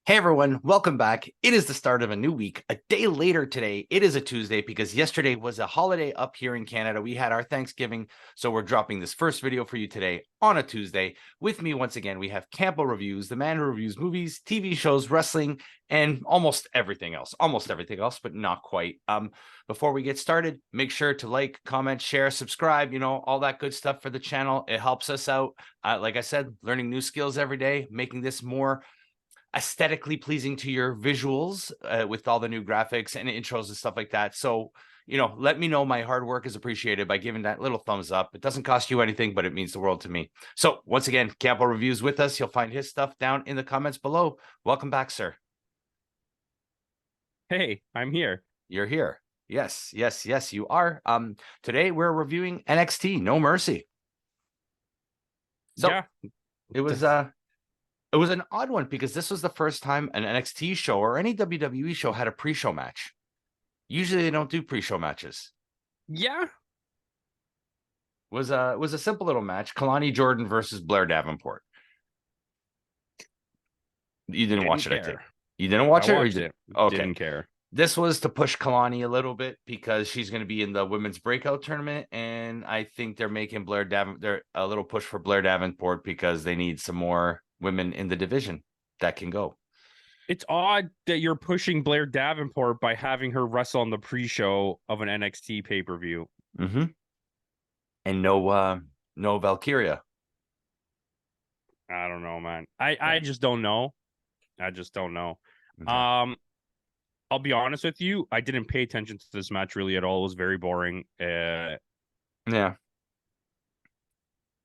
Hey everyone, welcome back. It is the start of a new week. A day later today, it is a Tuesday because yesterday was a holiday up here in Canada. We had our Thanksgiving, so we're dropping this first video for you today on a Tuesday. With me once again, we have Campo.Reviews, the man who reviews movies, TV shows, wrestling, and almost everything else, but not quite. Before we get started, make sure to like, comment, share, subscribe, all that good stuff for the channel. It helps us out. Like I said, learning new skills every day, making this more aesthetically pleasing to your visuals with all the new graphics and intros and stuff like that. So, let me know my hard work is appreciated by giving that little thumbs up. It doesn't cost you anything, but it means the world to me. So once again, Campo.Reviews with us. You'll find his stuff down in the comments below. Welcome back, sir. Hey, I'm here. You're here. Yes, you are. Today we're reviewing NXT No Mercy. So yeah. It was an odd one because this was the first time an NXT show or any WWE show had a pre-show match. Usually they don't do pre-show matches. Yeah. It was a simple little match. Kalani Jordan versus Blair Davenport. You didn't watch it, I think. You didn't watch it? Or you did? Okay. Didn't care. This was to push Kalani a little bit because she's going to be in the women's breakout tournament, and I think they're making they're a little push for Blair Davenport because they need some more women in the division that can go. It's odd that you're pushing Blair Davenport by having her wrestle on the pre-show of an NXT pay-per-view. Mm-hmm. And no Valkyria. I don't know, man. I just don't know. Okay. I'll be honest with you. I didn't pay attention to this match really at all. It was very boring. Yeah.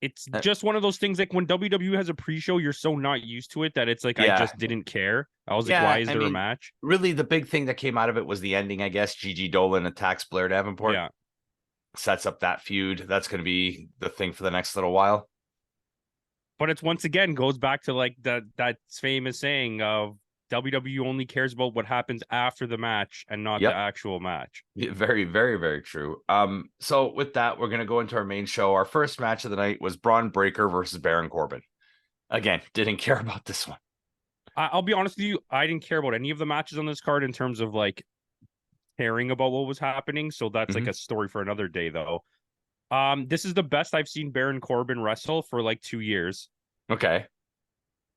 It's just one of those things like when WWE has a pre-show, you're so not used to it that it's like, I just didn't care. I was like, why is there a match? Really, the big thing that came out of it was the ending, I guess. Gigi Dolan attacks Blair Davenport. Yeah. Sets up that feud. That's going to be the thing for the next little while. But it's once again goes back to like that famous saying of WWE only cares about what happens after the match and not the actual match. Yeah, very, very, very true. So with that, we're going to go into our main show. Our first match of the night was Braun Breaker versus Baron Corbin. Again, didn't care about this one. I'll be honest with you. I didn't care about any of the matches on this card in terms of like caring about what was happening. So that's like a story for another day, though. This is the best I've seen Baron Corbin wrestle for like 2 years. Okay.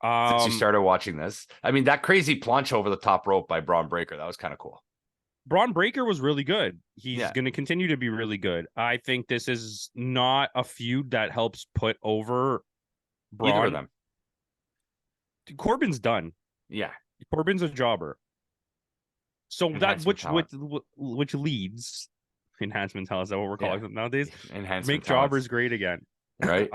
Since you started watching this, I mean, that crazy planche over the top rope by Braun Breaker, that was kind of cool. Braun Breaker was really good. He's going to continue to be really good. I think this is not a feud that helps put over Braun. Either of them. Corbin's done. Yeah. Corbin's a jobber. So that which leads enhancement talent. Is that what we're calling them nowadays? Enhancement Make jobbers great again. Right.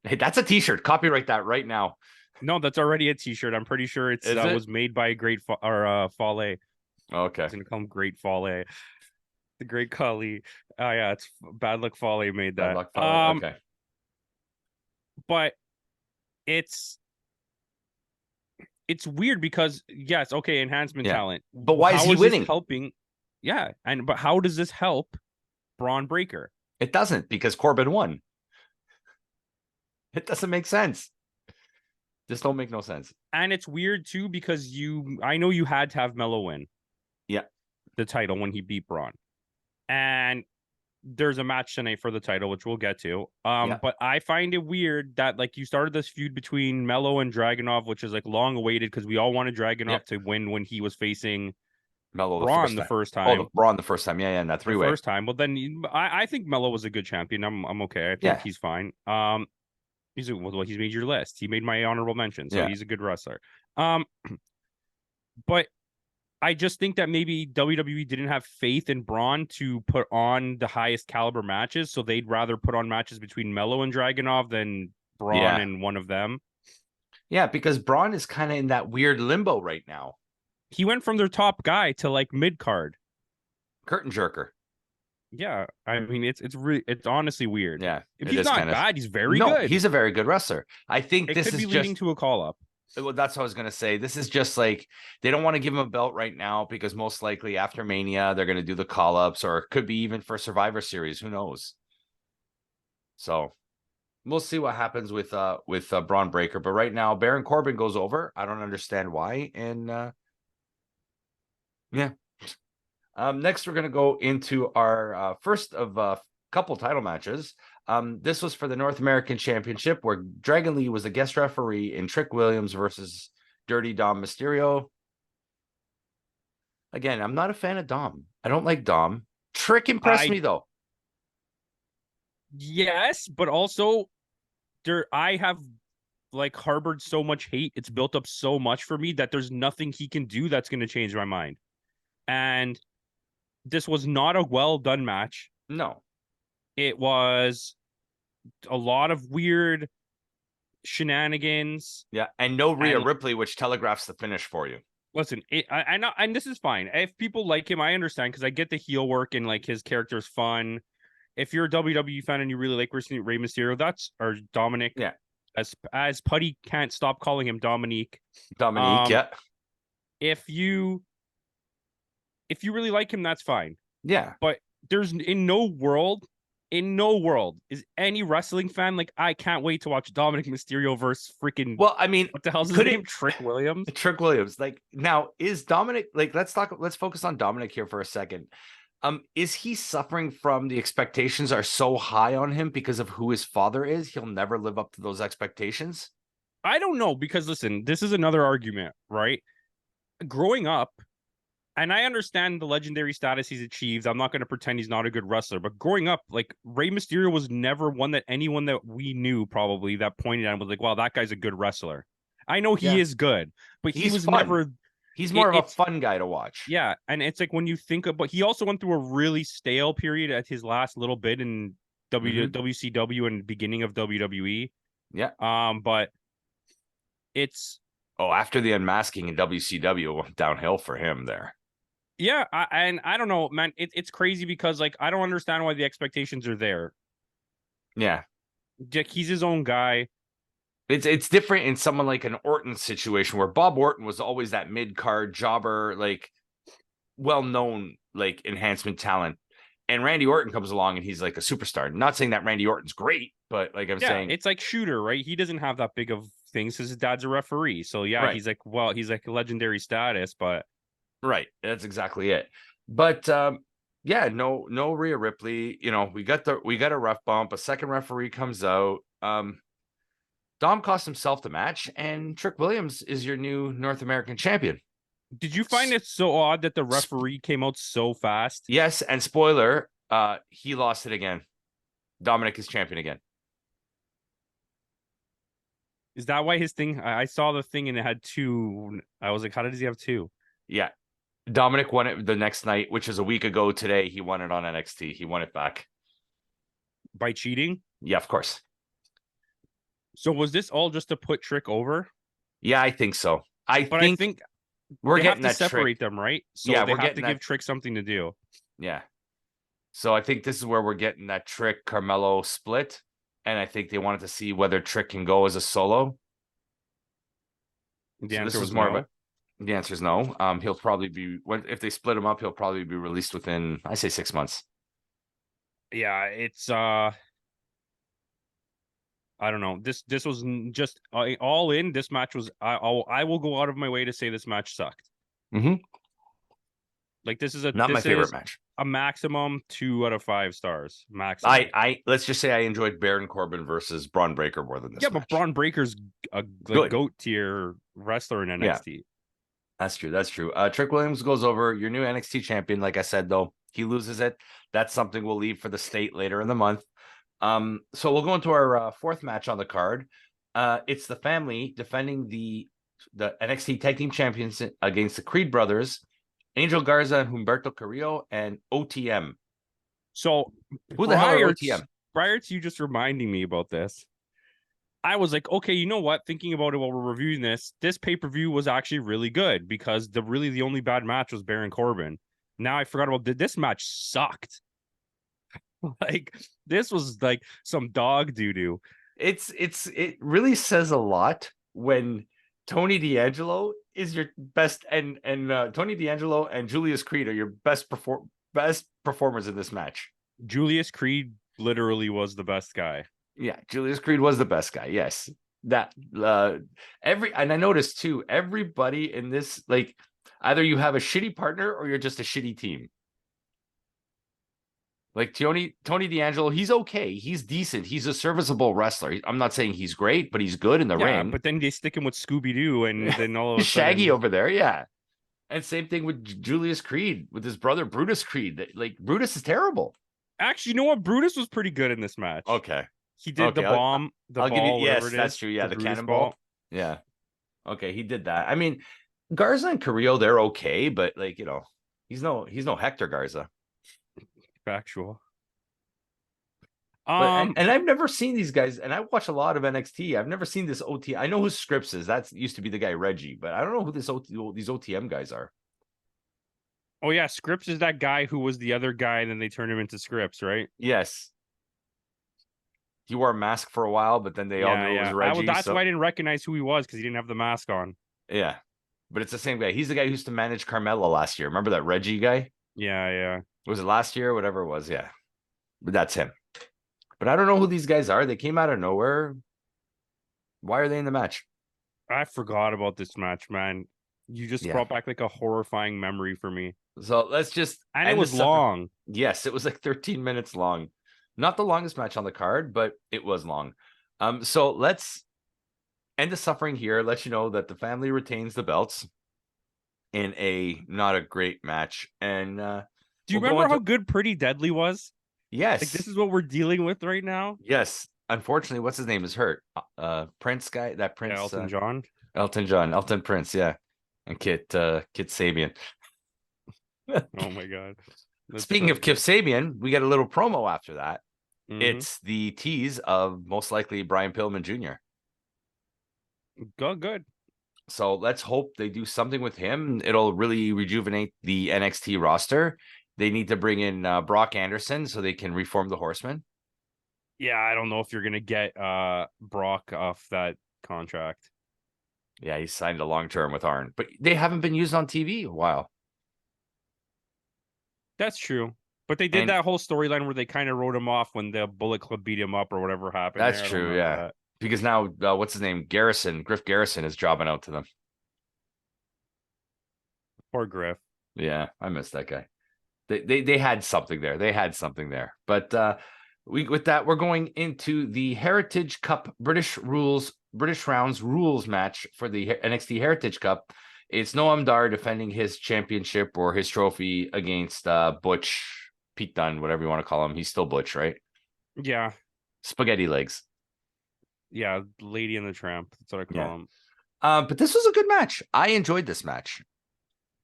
Hey, that's a t-shirt. Copyright that right now. No, that's already a t-shirt. I'm pretty sure it was made by Fale. Okay. It's gonna call him Great Fale. The Great Khali. Yeah, it's Bad Luck Fale made that. Bad Luck Fale. Okay. But it's weird because enhancement talent. But why is he winning? Helping. Yeah, but how does this help Braun Breaker? It doesn't, because Corbin won. It doesn't make sense. Just don't make no sense. And it's weird too because I know you had to have Melo win. Yeah. The title when he beat Braun. And there's a match tonight for the title, which we'll get to. But I find it weird that like you started this feud between Melo and Dragunov, which is like long awaited because we all wanted Dragunov to win when he was facing Braun the first time. Oh, Braun the first time. Yeah, in that three-way. First time. Well, then I think Melo was a good champion. I'm okay. I think he's fine. He's made your list. He made my honorable mention, so he's a good wrestler. But I just think that maybe WWE didn't have faith in Braun to put on the highest caliber matches, so they'd rather put on matches between Melo and Dragunov than Braun and one of them. Yeah, because Braun is kind of in that weird limbo right now. He went from their top guy to like mid card, curtain jerker. Yeah, I mean it's honestly weird. Yeah, if he's not bad, he's very good. He's a very good wrestler. I think this is leading to a call up. Well, that's what I was gonna say. This is just like they don't want to give him a belt right now because most likely after Mania they're gonna do the call ups, or it could be even for Survivor Series. Who knows? So We'll see what happens with Braun Breaker, but right now Baron Corbin goes over. I don't understand why, and yeah. Next, we're gonna go into our first of a couple title matches. This was for the North American Championship, where Dragon Lee was a guest referee in Trick Williams versus Dirty Dom Mysterio. Again, I'm not a fan of Dom. I don't like Dom. Trick impressed me though. Yes, but also I have like harbored so much hate. It's built up so much for me that there's nothing he can do that's going to change my mind. And this was not a well done match. No. It was a lot of weird shenanigans. Yeah, and no Rhea Ripley, which telegraphs the finish for you. Listen, I know, and this is fine. If people like him, I understand, because I get the heel work and like his character is fun. If you're a WWE fan and you really like Rey Mysterio, or Dominic, yeah, as Putty can't stop calling him Dominique. Yeah. If you really like him, that's fine. Yeah, but there's in no world is any wrestling fan like, I can't wait to watch Dominic Mysterio versus freaking. Well, I mean, what the hell's his name? Trick Williams. Trick Williams. Like, now is Dominic, like, let's focus on Dominic here for a second. Is he suffering from the expectations are so high on him because of who his father is? He'll never live up to those expectations. I don't know, because listen, this is another argument, right? Growing up, and I understand the legendary status he's achieved. I'm not going to pretend he's not a good wrestler, but growing up, like, Rey Mysterio was never one that anyone that we knew probably that pointed at him was like, wow, that guy's a good wrestler. I know he is good, but he was never. He's more of a fun guy to watch. Yeah, and it's like when you think about, he also went through a really stale period at his last little bit in WCW and beginning of WWE. Yeah. But it's after the unmasking in WCW went downhill for him there. Yeah, I don't know, man. It's crazy because, like, I don't understand why the expectations are there. Yeah, he's his own guy. It's different in someone like an Orton situation where Bob Orton was always that mid-card jobber, like, well-known, like, enhancement talent. And Randy Orton comes along and he's like a superstar. Not saying that Randy Orton's great, but like I'm saying, it's like Shooter, right? He doesn't have that big of things because his dad's a referee. So yeah, right. He's like legendary status, but right. That's exactly it. But yeah, no Rhea Ripley. You know, we got a ref bump. A second referee comes out. Dom cost himself the match, and Trick Williams is your new North American champion. Did you find it so odd that the referee came out so fast? Yes, and spoiler, he lost it again. Dominic is champion again. Is that why his thing? I saw the thing and it had two. I was like, how does he have two? Yeah. Dominic won it the next night, which is a week ago today. He won it on NXT. He won it back. By cheating? Yeah, of course. So was this all just to put Trick over? Yeah, I think so. I think we're getting to separate them, right? So yeah, they have to give Trick something to do. Yeah. So I think this is where we're getting that Trick Carmelo split. And I think they wanted to see whether Trick can go as a solo. The answer was no. The answer is no. He'll probably be, if they split him up, he'll probably be released within, I say, 6 months. Yeah, it's I don't know. This was just all in. This match was. I will go out of my way to say this match sucked. Mm-hmm. Like, this is not my favorite match. A maximum 2 out of 5 stars. Maximum. I let's just say I enjoyed Baron Corbin versus Braun Breaker more than this. Yeah, match. But Braun Breaker's a GOAT tier wrestler in NXT. Yeah. That's true. That's true. Trick Williams goes over, your new NXT champion. Like I said, though, he loses it. That's something we'll leave for the state later in the month. So we'll go into our fourth match on the card. It's the family defending the NXT Tag Team Champions against the Creed Brothers, Angel Garza and Humberto Carrillo, and OTM. So who the hell are OTM? Prior to you just reminding me about this, I was like, okay, you know what? Thinking about it while we're reviewing this pay-per-view was actually really good because the only bad match was Baron Corbin. Now I forgot about this match sucked. Like, this was like some dog doo-doo. It really says a lot when Tony D'Angelo is your best, and Tony D'Angelo and Julius Creed are your best performers in this match. Julius Creed literally was the best guy. Yeah, Julius Creed was the best guy. Yes. That and I noticed too, everybody in this, like, either you have a shitty partner or you're just a shitty team. Like Tony D'Angelo, he's okay. He's decent. He's a serviceable wrestler. I'm not saying he's great, but he's good in the Yeah, ring. but then they stick him with Scooby Doo, and then all of a Shaggy sudden, over there, yeah. And same thing with Julius Creed, with his brother Brutus Creed. Like Brutus is terrible. actually, you know what? Brutus was pretty good in this match. Okay. He did the Okay. bomb, the I'll give you, ball, whatever yes, it that's is, true. Yeah, the the Brutus cannonball. ball. Yeah. Okay, he did that. I mean, Garza and Carrillo, they're okay, but like, he's no Hector Garza. Factual. But and I've never seen these guys, and I watch a lot of NXT. I've never seen this OT. I know who Scripps is. That used to be the guy Reggie, but I don't know who these OTM guys are. Oh yeah, Scripps is that guy who was the other guy, and then they turned him into Scripps, right? Yes. He wore a mask for a while, but then they all knew it was Reggie. That's why I didn't recognize who he was, because he didn't have the mask on. Yeah. But it's the same guy. He's the guy who used to manage Carmella last year. Remember that Reggie guy? Yeah. Was it last year? Whatever it was. Yeah. But that's him. But I don't know who these guys are. They came out of nowhere. Why are they in the match? I forgot about this match, man. You just brought back like a horrifying memory for me. So let's just And it was long. Yes, it was like 13 minutes long. Not the longest match on the card, but it was long. So let's end the suffering here. Let you know that the family retains the belts in a not a great match. And do you remember how good Pretty Deadly was? Yes. Like, this is what we're dealing with right now. Yes. Unfortunately, what's his name is hurt. Prince guy, that Prince. Elton John. Elton Prince, yeah. And Kit Sabian. Oh my god. Speaking of Kip Sabian, we get a little promo after that. Mm-hmm. It's the tease of most likely Brian Pillman Jr. Good. So let's hope they do something with him. It'll really rejuvenate the NXT roster. They need to bring in Brock Anderson so they can reform the Horsemen. Yeah, I don't know if you're gonna get Brock off that contract. Yeah, he signed a long term with Arn, but they haven't been used on TV a while. That's true. But they did that whole storyline where they kind of wrote him off when the Bullet Club beat him up or whatever happened. That's true, yeah. That. Because now, what's his name? Griff Garrison is jobbing out to them. Poor Griff. Yeah, I miss that guy. They had something there. But with that, we're going into the Heritage Cup British Rounds rules match for the NXT Heritage Cup. It's Noam Dar defending his championship or his trophy against Butch, Pete Dunne, whatever you want to call him. He's still Butch, right? Yeah. Spaghetti legs. Yeah, Lady and the Tramp. That's what I call him. But this was a good match. I enjoyed this match.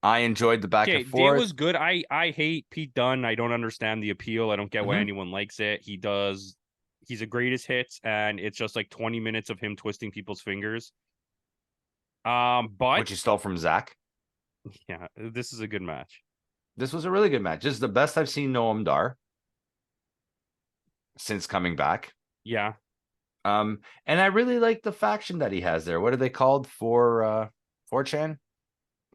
I enjoyed the back and forth. It was good. I hate Pete Dunne. I don't understand the appeal. I don't get why anyone likes it. He's a greatest hits, and it's just like 20 minutes of him twisting people's fingers. But which you stole from Zach. Yeah, this is a good match. This was a really good match. This is the best I've seen Noam Dar since coming back. Yeah. And I really like the faction that he has there. What are they called? 4chan?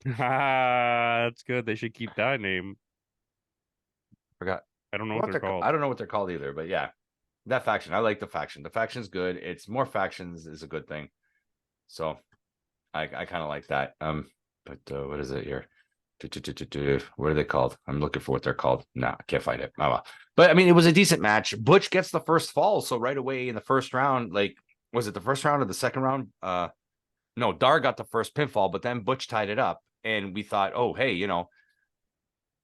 That's good. They should keep that name. Forgot. I don't know what they're called. I don't know what they're called either, but yeah. That faction. I like the faction. The faction's good. It's more factions is a good thing. So I kind of like that. But what is it here? What are they called? I'm looking for what they're called. No, I can't find it. Oh, well. But I mean, it was a decent match. Butch gets the first fall, so right away in the first round, like, was it the first round or the second round? No, Dar got the first pinfall, but then Butch tied it up, and we thought, oh, hey,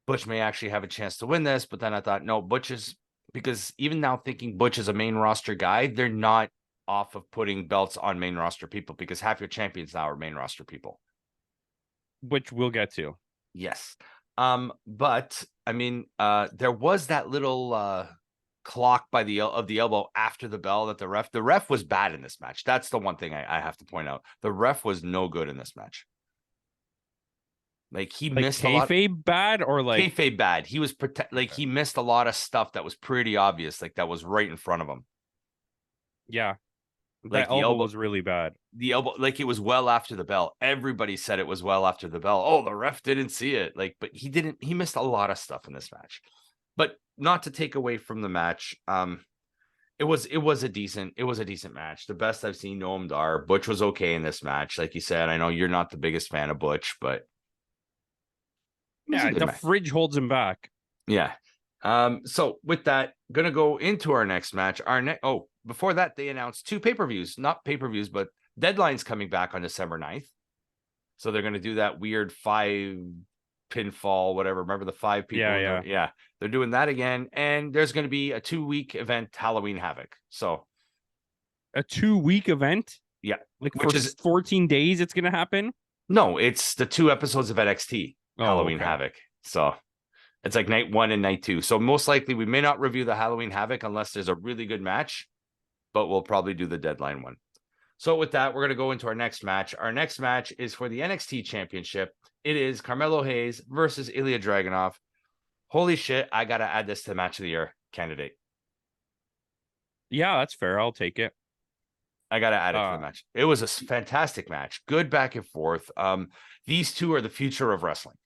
Butch may actually have a chance to win this. But then I thought, no, Butch is, because even now thinking Butch is a main roster guy, they're not off of putting belts on main roster people, because half your champions now are main roster people, which we'll get to. Yes. But I mean, there was that little clock by the elbow after the bell that the ref was bad in this match. That's the one thing I have to point out. The ref was no good in this match. Like, he missed a lot. Kayfabe bad, or like kayfabe bad. He was he missed a lot of stuff that was pretty obvious, like that was right in front of him. Yeah. Like, the elbow was really bad. The elbow, like, it was well after the bell. Everybody said it was well after the bell. Oh, the ref didn't see it. Like, but he didn't. He missed a lot of stuff in this match. But not to take away from the match. It was a decent match. The best I've seen Noam Dar. Butch was okay in this match. Like you said, I know you're not the biggest fan of Butch, but it was a good The match. fridge holds him back. Yeah. So with that, gonna go into our next match. Before that, they announced 2 pay-per-views, not pay-per-views, but Deadline's coming back on December 9th. So they're gonna do that weird 5 pinfall, whatever. Remember the 5 people? Yeah. They're doing that again, and there's gonna be a 2-week event, Halloween Havoc. So a 2-week event? yeah, like for 14 days it's gonna happen? No, it's the 2 episodes of NXT Halloween Havoc. So it's like night 1 and night 2. So most likely we may not review the Halloween Havoc unless there's a really good match, but we'll probably do the Deadline one. So with that, we're going to go into our next match. Our next match is for the NXT Championship. It is Carmelo Hayes versus Ilya Dragunov. Holy shit, I got to add this to the Match of the Year candidate. Yeah, that's fair. I'll take it. I got to add it to the match. It was a fantastic match. Good back and forth. These two are the future of wrestling.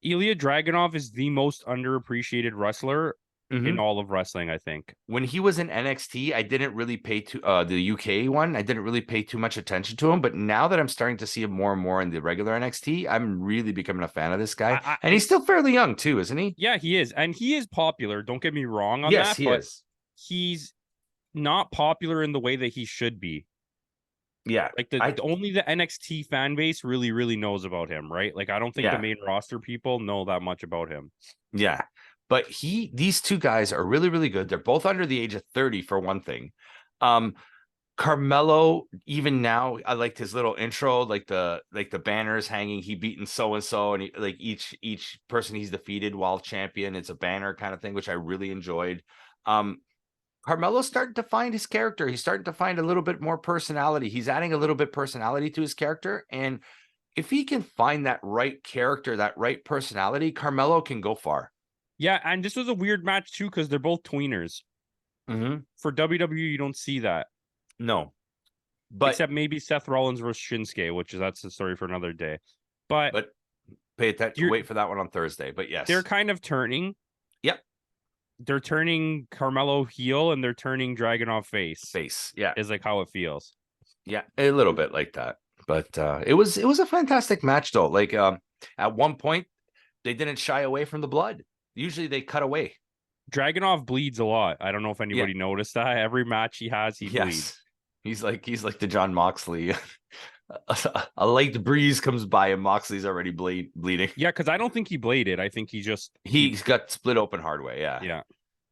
Ilya Dragunov is the most underappreciated wrestler in all of wrestling, I think. When he was in NXT, I didn't really pay the UK one. I didn't really pay too much attention to him. But now that I'm starting to see him more and more in the regular NXT, I'm really becoming a fan of this guy. And he's still fairly young too, isn't he? Yeah, he is. And he is popular. Don't get me wrong on that. Yes, he is. He's not popular in the way that he should be. Yeah. Like only the NXT fan base really, really knows about him, right? Like I don't think the main roster people know that much about him. Yeah. But these two guys are really, really good. They're both under the age of 30 for one thing. Carmelo, even now, I liked his little intro, like the banners hanging. He beaten so and so, and like each person he's defeated while champion. It's a banner kind of thing, which I really enjoyed. Carmelo's starting to find his character. He's starting to find a little bit more personality. He's adding a little bit personality to his character, and if he can find that right character, that right personality, Carmelo can go far. Yeah, and this was a weird match too because they're both tweeners. For WWE, you don't see that. No, but except maybe Seth Rollins versus Shinsuke, that's the story for another day. But pay attention. Wait for that one on Thursday. But yes, they're kind of turning. Yep, they're turning Carmelo heel and they're turning Dragunov face. Yeah, is like how it feels. Yeah, a little bit like that. But it was a fantastic match though. Like at one point, they didn't shy away from the blood. Usually they cut away. Dragunov bleeds a lot. I don't know if anybody noticed that. Every match he has, he bleeds. He's like the John Moxley. A light breeze comes by and Moxley's already bleeding. Yeah, because I don't think he bladed. I think he's got split open hard way. Yeah.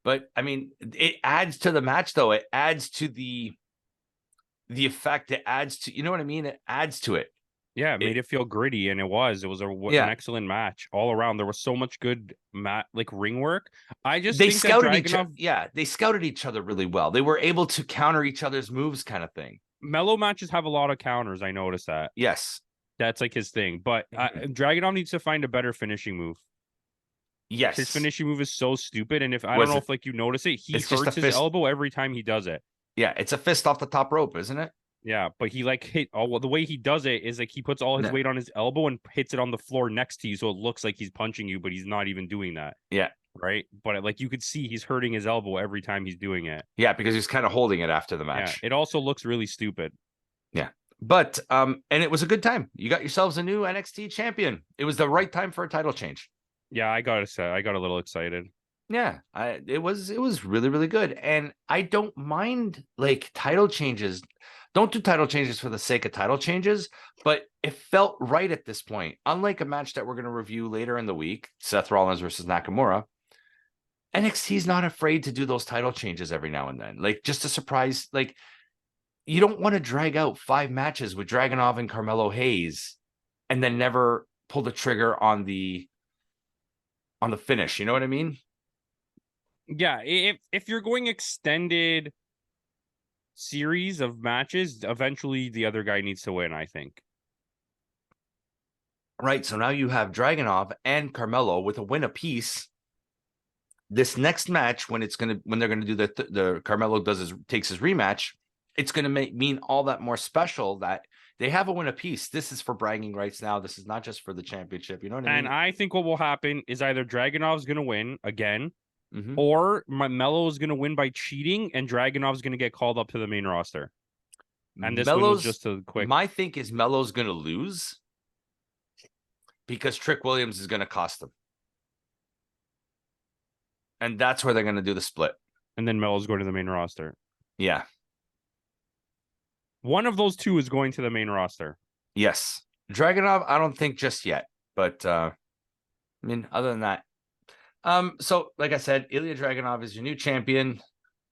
But I mean, it adds to the match though. It adds to the effect. It adds to, you know what I mean? It adds to it. Yeah, it made it feel gritty, and it was an excellent match all around. There was so much good ring work. They scouted each other. Yeah, they scouted each other really well. They were able to counter each other's moves, kind of thing. Mellow matches have a lot of counters. I noticed that. Yes, that's like his thing. But Dragunov needs to find a better finishing move. Yes, his finishing move is so stupid, and I don't know if you notice it, he hurts his elbow every time he does it. Yeah, it's a fist off the top rope, isn't it? Yeah, but he hit the way he does it is he puts all his weight on his elbow and hits it on the floor next to you, so it looks like he's punching you, but he's not even doing that. Yeah, right. But you could see he's hurting his elbow every time he's doing it. Yeah, because he's kind of holding it after the match. Yeah, it also looks really stupid. Yeah, but and it was a good time. You got yourselves a new NXT champion. It was the right time for a title change. Yeah, I gotta say, I got a little excited. Yeah, it was really, really good, and I don't mind title changes. Don't do title changes for the sake of title changes, but it felt right at this point. Unlike a match that we're going to review later in the week, Seth Rollins versus Nakamura, NXT is not afraid to do those title changes every now and then. Just a surprise. You don't want to drag out 5 matches with Dragunov and Carmelo Hayes and then never pull the trigger on the finish. You know what I mean? Yeah, if you're going extended series of matches, eventually the other guy needs to win, I think. Right, so now you have Dragunov and Carmelo with a win apiece. This next match, when they're gonna do the Carmelo takes his rematch, it's gonna mean all that more special that they have a win apiece. This is for bragging rights now. This is not just for the championship. You know what I mean? And I think what will happen is either Dragunov's gonna win again, or Melo is going to win by cheating, and Dragunov's going to get called up to the main roster. And this one was just a quick. My think is Melo's going to lose because Trick Williams is going to cost him. And that's where they're going to do the split. And then Melo's going to the main roster. Yeah. One of those two is going to the main roster. Yes. Dragunov, I don't think just yet. But, I mean, other than that. So, like I said, Ilya Dragunov is your new champion.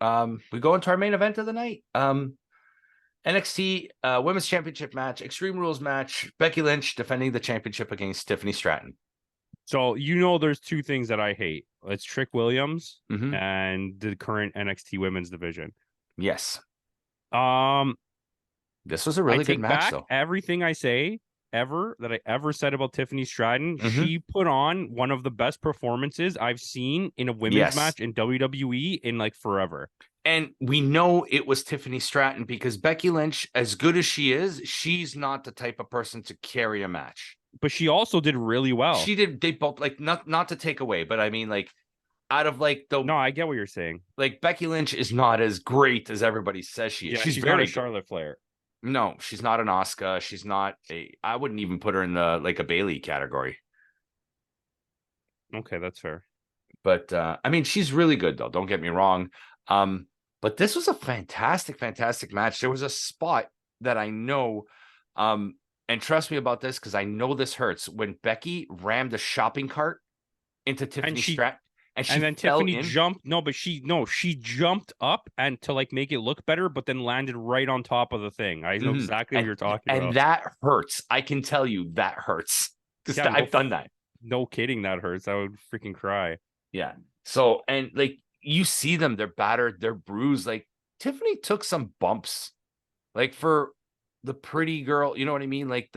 We go into our main event of the night. NXT Women's Championship match, Extreme Rules match, Becky Lynch defending the championship against Tiffany Stratton. So, there's two things that I hate. It's Trick Williams and the current NXT Women's division. Yes. This was a really good match, though. Everything I say that I ever said about Tiffany Stratton, she put on one of the best performances I've seen in a women's match in WWE in like forever. And we know it was Tiffany Stratton because Becky Lynch, as good as she is, she's not the type of person to carry a match. But she also did really well. She did. They both, like, not to take away, but I mean, like, out of like the. No, I get what you're saying. Like, Becky Lynch is not as great as everybody says she is. Yeah, she's very not a Charlotte Flair. No, she's not an Asuka. She's not a. I wouldn't even put her in the like a Bayley category. Okay, that's fair. But I mean, she's really good though. Don't get me wrong. But this was a fantastic match. There was a spot that I know, and trust me about this because I know this hurts. When Becky rammed a shopping cart into Tiffany Stratton, and then Tiffany jumped. She jumped up and to like make it look better, but then landed right on top of the thing. I know exactly what you're talking about. And that hurts. I can tell you that hurts because I've done that. No kidding, that hurts. I would freaking cry. Yeah. So, and like you see them, they're battered, they're bruised. Like Tiffany took some bumps, like for the pretty girl. You know what I mean? Like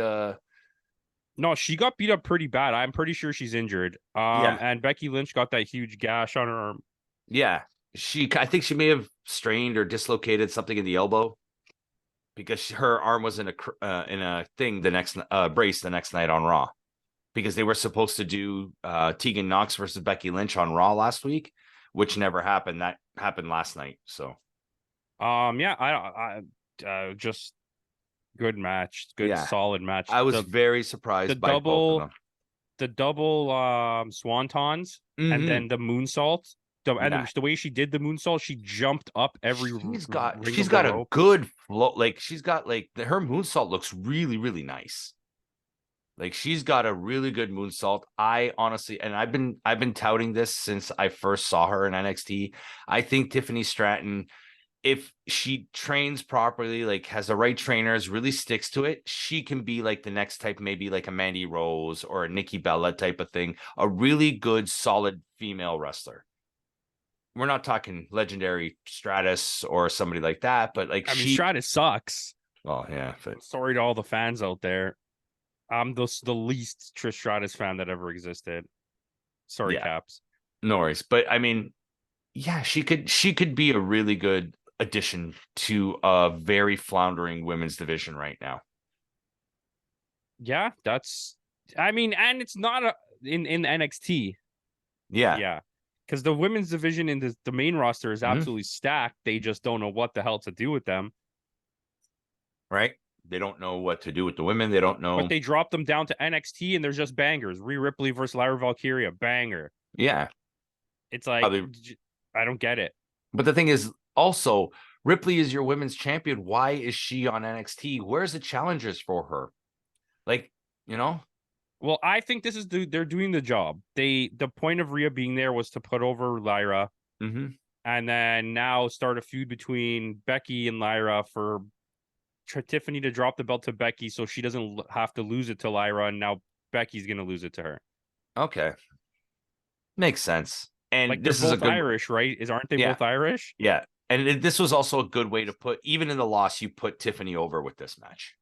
No, she got beat up pretty bad. I'm pretty sure she's injured. And Becky Lynch got that huge gash on her arm. Yeah. I think she may have strained or dislocated something in the elbow because her arm was in a thing brace the next night on Raw because they were supposed to do Tegan Nox versus Becky Lynch on Raw last week, which never happened. That happened last night. So, just good match, solid match. I was very surprised by both of them. The double swantons and then the moonsault. And the way she did the moonsault, she jumped up every. She's got a good flow. Like she's got her moonsault looks really, really nice. Like she's got a really good moonsault. I honestly, and I've been touting this since I first saw her in NXT. I think Tiffany Stratton, if she trains properly, like has the right trainers, really sticks to it, she can be like the next type, maybe like a Mandy Rose or a Nikki Bella type of thing. A really good, solid female wrestler. We're not talking legendary Stratus or somebody like that, but like Stratus sucks. Oh yeah. But... Sorry to all the fans out there. I'm the least Trish Stratus fan that ever existed. Sorry, Caps. No worries. But I mean, yeah, she could be a really good addition to a very floundering women's division right now. Yeah, and it's not in NXT. Yeah. Because the women's division in the main roster is absolutely stacked. They just don't know what the hell to do with them. Right? They don't know what to do with the women. They don't know. But they dropped them down to NXT and there's just bangers. Rhea Ripley versus Lyra Valkyria, banger. Yeah. It's like, I don't get it. But the thing is, also, Ripley is your women's champion. Why is she on NXT? Where's the challengers for her? Like, you know? Well, I think this is they're doing the job. The point of Rhea being there was to put over Lyra. And then now start a feud between Becky and Lyra for Tiffany to drop the belt to Becky so she doesn't have to lose it to Lyra, and now Becky's going to lose it to her. Okay. Makes sense. And like this is both Irish, right? Aren't they both Irish? Yeah. And this was also a good way to put, even in the loss, you put Tiffany over with this match.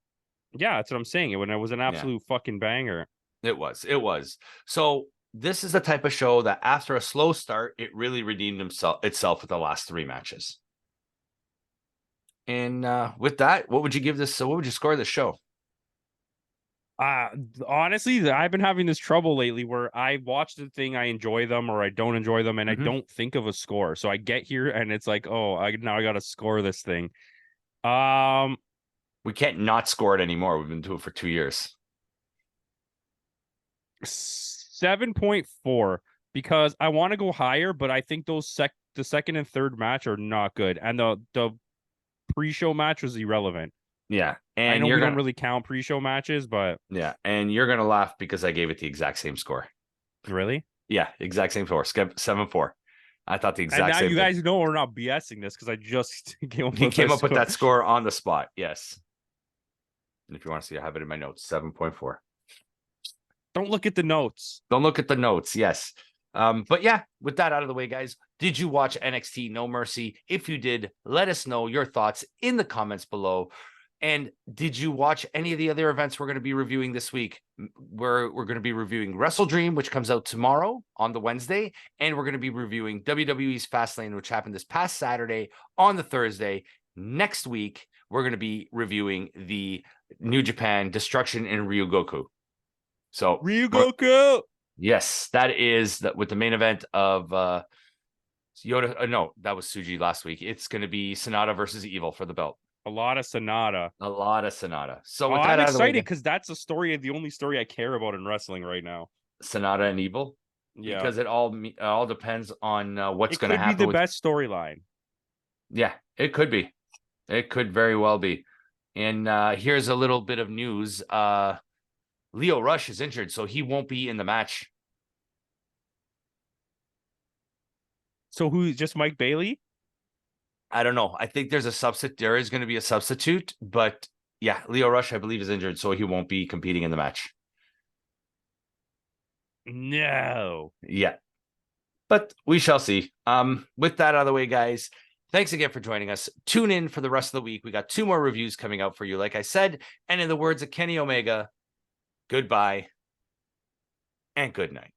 Yeah, that's what I'm saying. When it was an absolute fucking banger. It was. So this is the type of show that after a slow start, it really redeemed itself with the last 3 matches. And with that, what would you give this? So what would you score this show? Honestly, I've been having this trouble lately where I watch the thing, I enjoy them or I don't enjoy them, and I don't think of a score. So I get here and it's like, oh, now I got to score this thing. We can't not score it anymore. We've been doing it for 2 years. 7.4 because I want to go higher, but I think the second and third match are not good, and the pre-show match was irrelevant. Yeah, and I know we don't really count pre-show matches, but yeah, and you're gonna laugh because I gave it the exact same score. Really? Yeah, exact same score. 7-4. I thought the exact and now same you thing. guys know we're not BSing this because I just came up with that score on the spot. Yes. And if you want to see, I have it in my notes. 7.4. Don't look at the notes. Don't look at the notes. Yes. But yeah, with that out of the way, guys, did you watch NXT No Mercy? If you did, let us know your thoughts in the comments below. And did you watch any of the other events we're going to be reviewing this week? We're going to be reviewing Wrestle Dream, which comes out tomorrow on the Wednesday. And we're going to be reviewing WWE's Fastlane, which happened this past Saturday on the Thursday. Next week, we're going to be reviewing the New Japan Destruction in Ryugoku. So Ryugoku. Yes, that is with the main event of Yoda. No, that was Tsuji last week. It's going to be Sonata versus Evil for the belt. A lot of Sonata. So with that I'm excited because that's the only story I care about in wrestling right now. Sonata and Evil. Yeah, because it all depends on what's going to happen. It could be the best storyline. Yeah, it could be. It could very well be. And here's a little bit of news. Leo Rush is injured, so he won't be in the match. So who's just Mike Bailey? I don't know. I think there's a substitute. There is going to be a substitute, but yeah, Leo Rush, I believe, is injured, so he won't be competing in the match. No. Yeah. But we shall see. With that out of the way, guys, thanks again for joining us. Tune in for the rest of the week. We got 2 more reviews coming out for you, like I said. And in the words of Kenny Omega, goodbye and good night.